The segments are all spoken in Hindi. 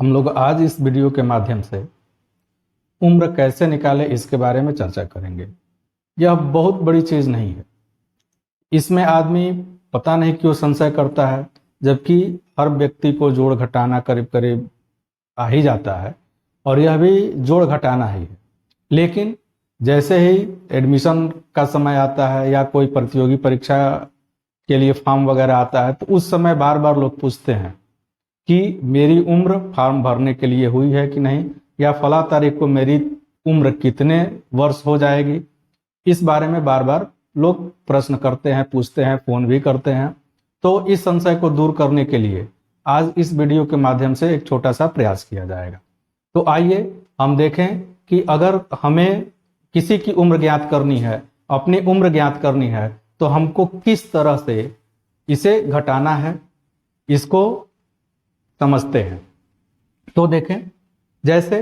हम लोग आज इस वीडियो के माध्यम से उम्र कैसे निकाले इसके बारे में चर्चा करेंगे। यह बहुत बड़ी चीज़ नहीं है। इसमें आदमी पता नहीं क्यों संशय करता है, जबकि हर व्यक्ति को जोड़ घटाना करीब करीब आ ही जाता है और यह भी जोड़ घटाना ही है। लेकिन जैसे ही एडमिशन का समय आता है या कोई प्रतियोगी परीक्षा के लिए फॉर्म वगैरह आता है, तो उस समय बार बार लोग पूछते हैं कि मेरी उम्र फॉर्म भरने के लिए हुई है कि नहीं, या फला तारीख को मेरी उम्र कितने वर्ष हो जाएगी। इस बारे में बार बार लोग प्रश्न करते हैं, पूछते हैं, फोन भी करते हैं। तो इस संशय को दूर करने के लिए आज इस वीडियो के माध्यम से एक छोटा सा प्रयास किया जाएगा। तो आइए हम देखें कि अगर हमें किसी की उम्र ज्ञात करनी है, अपनी उम्र ज्ञात करनी है, तो हमको किस तरह से इसे घटाना है, इसको समझते हैं। तो देखें, जैसे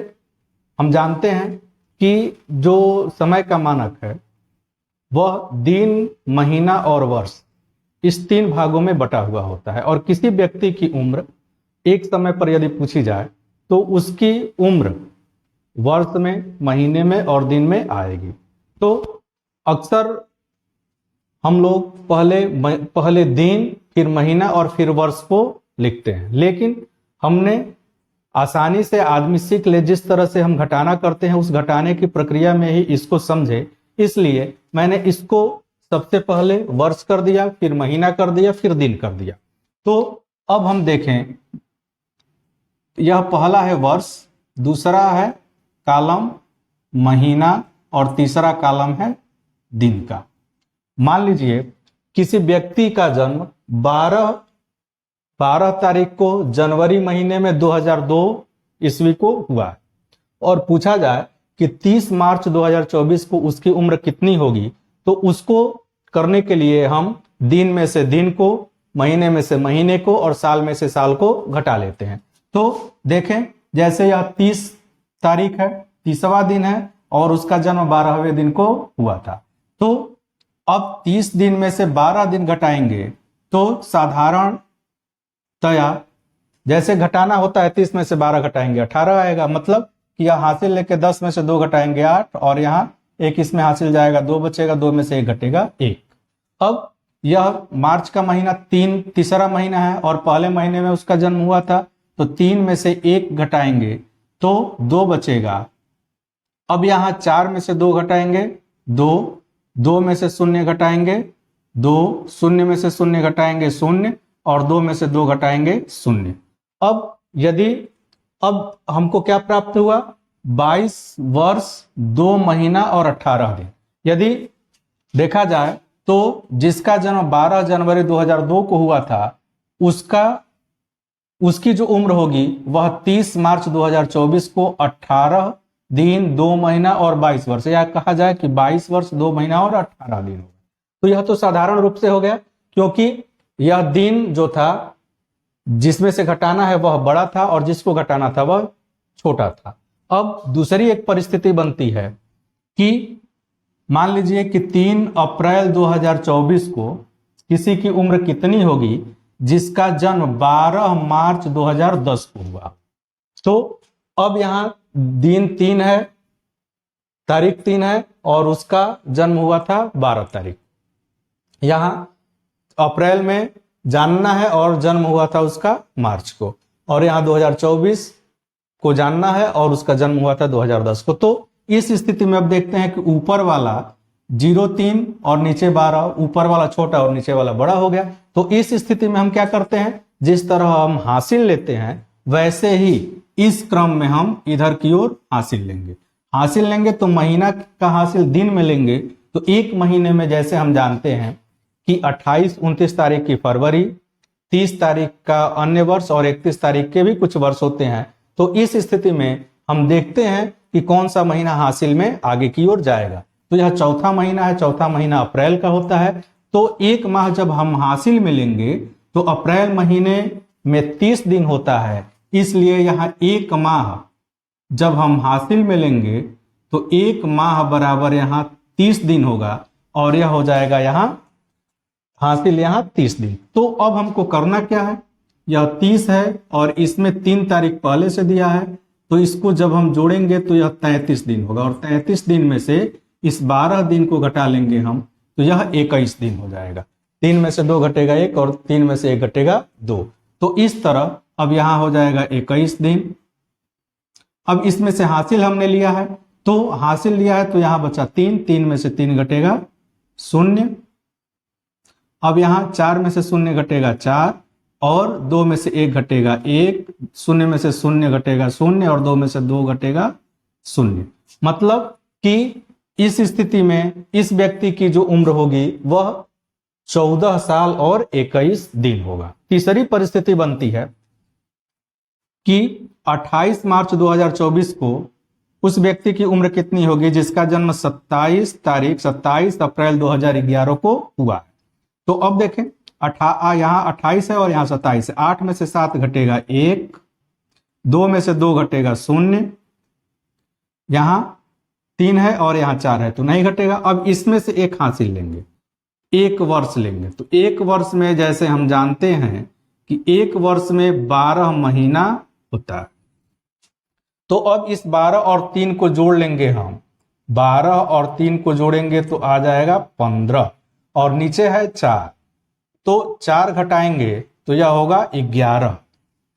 हम जानते हैं कि जो समय का मानक है वह दिन, महीना और वर्ष, इस 3 भागों में बटा हुआ होता है। और किसी व्यक्ति की उम्र एक समय पर यदि पूछी जाए तो उसकी उम्र वर्ष में, महीने में और दिन में आएगी। तो अक्सर हम लोग पहले दिन, फिर महीना और फिर वर्ष को लिखते हैं। लेकिन हमने आसानी से आदमी सीख ले जिस तरह से हम घटाना करते हैं, उस घटाने की प्रक्रिया में ही इसको समझे, इसलिए मैंने इसको सबसे पहले वर्ष कर दिया, फिर महीना कर दिया, फिर दिन कर दिया। तो अब हम देखें, यह पहला है वर्ष, दूसरा है कॉलम महीना और तीसरा कॉलम है दिन का। मान लीजिए किसी व्यक्ति का जन्म 12 तारीख को जनवरी महीने में 2002 ईस्वी को हुआ है और पूछा जाए कि 30 मार्च 2024 को उसकी उम्र कितनी होगी, तो उसको करने के लिए हम दिन में से दिन को, महीने में से महीने को और साल में से साल को घटा लेते हैं। तो देखें, जैसे यह 30 तारीख है, 30वां दिन है और उसका जन्म 12वें दिन को हुआ था। तो अब 30 दिन में से 12 दिन घटाएंगे तो साधारणतया जैसे घटाना होता है, 30 में से 12 घटाएंगे 18 आएगा। मतलब कि यह हासिल लेके 10 में से 2 घटाएंगे 8 और यहाँ 1 इसमें हासिल जाएगा, 2 बचेगा, 2 में से 1 घटेगा 1। अब यह मार्च का महीना तीसरा महीना है और पहले महीने में उसका जन्म हुआ था, तो 3 में से 1 घटाएंगे तो 2 बचेगा। अब यहाँ 4 में से 2 घटाएंगे 2 में से 0 घटाएंगे 2, 0 में से 0 घटाएंगे 0 और 2 में से 2 घटाएंगे 0। अब हमको क्या प्राप्त हुआ? 22 वर्ष 2 महीना और 18 दिन। यदि देखा जाए तो जिसका जन्म 12 जनवरी 2002 को हुआ था, उसकी जो उम्र होगी वह 30 मार्च 2024 को 18 दिन 2 महीना और 22 वर्ष, या कहा जाए कि 22 वर्ष 2 महीना और 18 दिन होगा। तो यह तो साधारण रूप से हो गया, क्योंकि यह दिन जो था जिसमें से घटाना है वह बड़ा था और जिसको घटाना था वह छोटा था। अब दूसरी एक परिस्थिति बनती है कि मान लीजिए कि 3 अप्रैल 2024 को किसी की उम्र कितनी होगी जिसका जन्म 12 मार्च 2010 को हुआ। तो अब यहां दिन 3 है, तारीख 3 है और उसका जन्म हुआ था 12 तारीख। यहां अप्रैल में जानना है और जन्म हुआ था उसका मार्च को, और यहाँ 2024 को जानना है और उसका जन्म हुआ था 2010 को। तो इस स्थिति में अब देखते हैं कि ऊपर वाला 03 और नीचे 12, ऊपर वाला छोटा और नीचे वाला बड़ा हो गया। तो इस स्थिति में हम क्या करते हैं, जिस तरह हम हासिल लेते हैं वैसे ही इस क्रम में हम इधर की ओर हासिल लेंगे। तो महीना का हासिल दिन में लेंगे तो एक महीने में जैसे हम जानते हैं कि 28, 29 तारीख की फरवरी, 30 तारीख का अन्य वर्ष और 31 तारीख के भी कुछ वर्ष होते हैं। तो इस स्थिति में हम देखते हैं कि कौन सा महीना हासिल में आगे की ओर जाएगा। तो यह चौथा महीना है, चौथा महीना अप्रैल का होता है। तो एक माह जब हम हासिल में लेंगे तो अप्रैल महीने में 30 दिन होता है, इसलिए यहाँ एक माह जब हम हासिल में लेंगे तो एक माह बराबर यहाँ 30 दिन होगा और यह हो जाएगा यहाँ हासिल यहाँ 30 दिन। तो अब हमको करना क्या है, यह 30 है और इसमें 3 तारीख पहले से दिया है, तो इसको जब हम जोड़ेंगे तो यह 33 दिन होगा, और 33 दिन में से इस 12 दिन को घटा लेंगे हम, तो यह 21 दिन हो जाएगा। 3 में से 2 घटेगा 1 और 3 में से 1 घटेगा 2, तो इस तरह अब यहां हो जाएगा 21 दिन। अब इसमें से हासिल हमने लिया है, तो हासिल लिया है तो यहां बचा 3, 3 में से 3 घटेगा 0। अब यहां 4 में से 0 घटेगा 4 और 2 में से 1 घटेगा 1, 0 में से 0 घटेगा 0 और 2 में से 2 घटेगा 0। मतलब कि इस स्थिति में इस व्यक्ति की जो उम्र होगी वह 14 साल और 21 दिन होगा। तीसरी परिस्थिति बनती है कि 28 मार्च 2024 को उस व्यक्ति की उम्र कितनी होगी जिसका जन्म 27 अप्रैल 2011 को हुआ है। तो अब देखें, यहाँ 28 है और यहाँ 27 है। 8 में से 7 घटेगा 1, 2 में से 2 घटेगा 0, यहाँ 3 है और यहाँ 4 है तो नहीं घटेगा। अब इसमें से एक हासिल लेंगे, 1 वर्ष लेंगे। तो 1 वर्ष में जैसे हम जानते हैं कि 1 वर्ष में 12 महीना होता है, तो अब इस 12 और 3 को जोड़ लेंगे हम। 12 और 3 को जोड़ेंगे तो आ जाएगा 15 और नीचे है 4, तो 4 घटाएंगे तो यह होगा 11,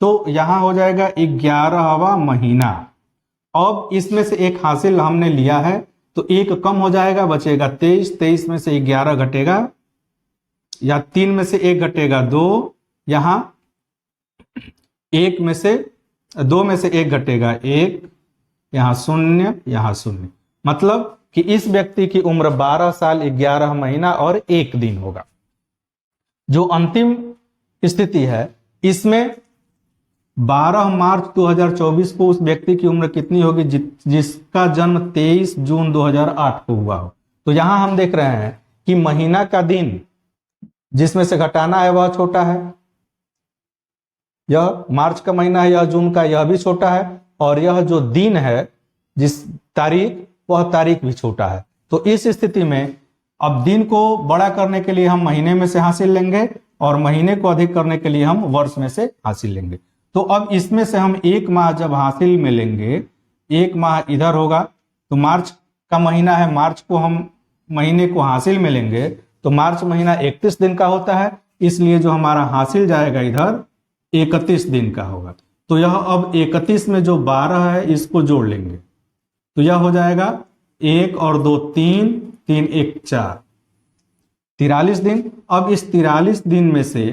तो यहां हो जाएगा 11वां महीना। अब इसमें से एक हासिल हमने लिया है तो 1 कम हो जाएगा, बचेगा 23, 23 में से 11 घटेगा, या 3 में से 1 घटेगा 2, यहां 1 में से 2 में से 1 घटेगा 1, यहां 0, यहां 0। मतलब कि इस व्यक्ति की उम्र 12 साल 11 महीना और 1 दिन होगा। जो अंतिम स्थिति है इसमें 12 मार्च 2024 को उस व्यक्ति की उम्र कितनी होगी जिसका जन्म 23 जून 2008 को हुआ हो। तो यहां हम देख रहे हैं कि महीना का दिन जिसमें से घटाना है वह छोटा है, यह मार्च का महीना है, यह जून का, यह भी छोटा है, और यह जो दिन है जिस तारीख, वह तारीख भी छोटा है। तो इस स्थिति में अब दिन को बड़ा करने के लिए हम महीने में से हासिल लेंगे और महीने को अधिक करने के लिए हम वर्ष में से हासिल लेंगे। तो अब इसमें से हम 1 माह जब हासिल में लेंगे, 1 माह इधर होगा, तो मार्च का महीना है, मार्च को हम महीने को हासिल में लेंगे तो मार्च महीना 31 दिन का होता है, इसलिए जो हमारा हासिल जाएगा इधर 31 दिन का होगा। तो यह अब 31 में जो 12 है इसको जोड़ लेंगे तो यह हो जाएगा 1 और 2 3, 3 1 4, 43 दिन। अब इस 43 दिन में से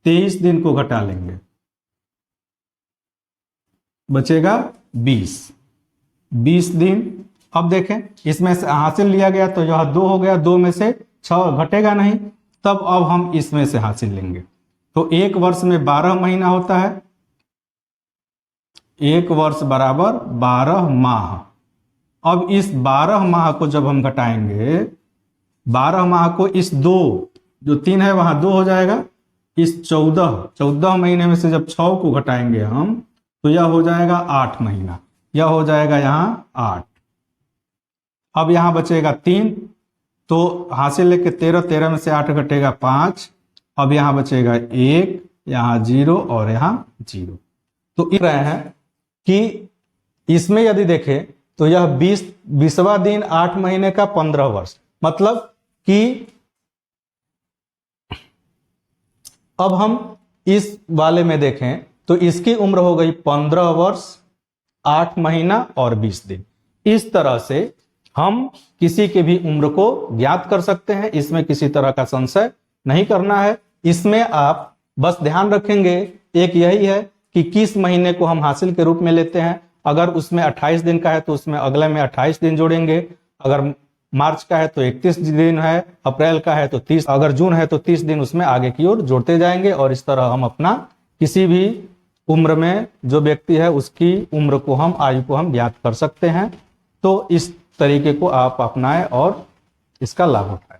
23 दिन को घटा लेंगे, बचेगा 20 दिन। अब देखें, इसमें से हासिल लिया गया तो यह 2 हो गया, 2 में से 6 घटेगा नहीं, तब अब हम इसमें से हासिल लेंगे। तो 1 वर्ष में 12 महीना होता है, 1 वर्ष बराबर 12 माह। अब इस 12 माह को जब हम घटाएंगे, 12 माह को इस 2, जो 3 है वहां 2 हो जाएगा, इस 14 महीने में से जब 6 को घटाएंगे हम तो यह हो जाएगा 8 महीना, यह हो जाएगा यहाँ 8। अब यहाँ बचेगा 3, तो हासिल लेके 13 में से 8 घटेगा 5, अब यहाँ बचेगा 1, यहाँ 0 और यहाँ 0। तो इस रहे हैं कि इसमें यदि देखें तो यह 20वां दिन 8 महीने का 15 वर्ष, मतलब कि अब हम इस वाले में देखें तो इसकी उम्र हो गई 15 वर्ष 8 महीना और 20 दिन। इस तरह से हम किसी की भी उम्र को ज्ञात कर सकते हैं, इसमें किसी तरह का संशय नहीं करना है। इसमें आप बस ध्यान रखेंगे एक यही है कि किस महीने को हम हासिल के रूप में लेते हैं। अगर उसमें 28 दिन का है तो उसमें अगले में 28 दिन जोड़ेंगे, अगर मार्च का है तो 31 दिन है, अप्रैल का है तो 30, अगर जून है तो 30 दिन उसमें आगे की ओर जोड़ते जाएंगे, और इस तरह हम अपना किसी भी उम्र में जो व्यक्ति है उसकी उम्र को हम, आयु को हम ज्ञात कर सकते हैं। तो इस तरीके को आप अपनाएं और इसका लाभ उठाएं।